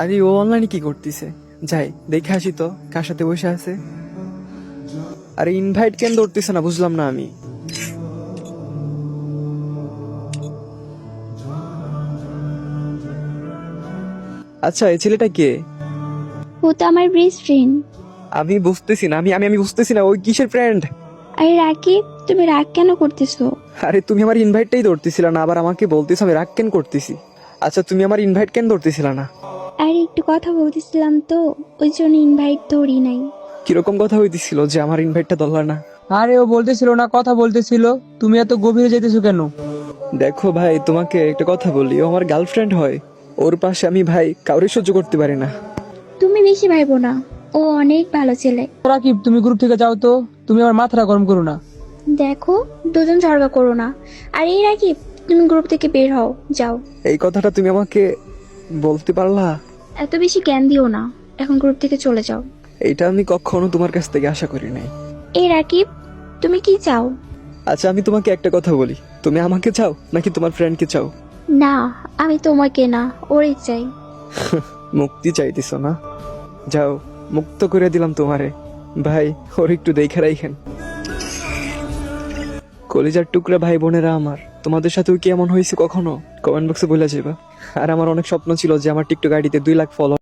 আরে ও অনলাইনে কি করতেছে? যাই দেখে আসি তো কার সাথে বসে আছে। আরে ইনভাইট কেন ধরতেছে না বুঝলাম না আমি। আচ্ছা এই ছেলেটা কে? ও তো আমার বেস্ট ফ্রেন্ড। আমি বুঝতেছি না, আমি আমি আমি বুঝতেছি না ওই কিসের ফ্রেন্ড। আরে রাকিব, তুমি রাগ কেন করতেছো? আরে তুমি আমার ইনভাইটটাই ধরতেছিল না, আবার আমাকে বলতেছো আমি রাগ কেন করতেছি। আচ্ছা তুমি আমার ইনভাইট কেন ধরতেছিল না? আরে একটু কথা বলতেছিলাম তো, ওই জন্য ইনভাইট ধরি নাই। কিরকম কথা হইতেছিল যে আমার ইনভাইটটা ধরলা না? আরে ও বলতেছিল না, কথা বলতেছিল, তুমি এত গভীরে যেতেছো কেন? দেখো ভাই তোমাকে একটা কথা বলি, ও আমার গার্লফ্রেন্ড হয়, ওর পাশে আমি ভাই কাউরে সহ্য করতে পারি না। তুমি বেশি ভাইবো না, ও অনেক ভালো ছেলে। রাকিব তুমি গ্রুপ থেকে যাও তো, তুমি আমার মাথাটা গরম করো না। দেখো, দুজন ঝগড়া করো না। আর এই রাকিব, তুমি গ্রুপ থেকে বের হও, যাও। এই কথাটা তুমি আমাকে বলতে পারলা? এত বেশি জ্ঞান দিও না, এখন গ্রুপ থেকে চলে যাও। এইটা আমি কখনো তোমার কাছ থেকে আশা করি নাই। এই রাকিব, তুমি কি চাও? আচ্ছা আমি তোমাকে একটা কথা বলি, তুমি আমাকে চাও নাকি তোমার ফ্রেন্ডকে চাও? না, আমি তোমাকে না, ওরই চাই। মুক্তি চাইতেছ না? যাও, মুক্ত করে দিলাম তোমারে। ভাই ওর একটু দেখে রাখেন। কলিজার টুকরা ভাই বোনেরা আমার, তোমাদের সাথেও কি এমন হয়েছে কখনো? কমেন্ট বক্সে বলে যাবা। আর আমার অনেক স্বপ্ন ছিল যে আমার টিকটক আইডিতে 2 লাখ ফলোয়ার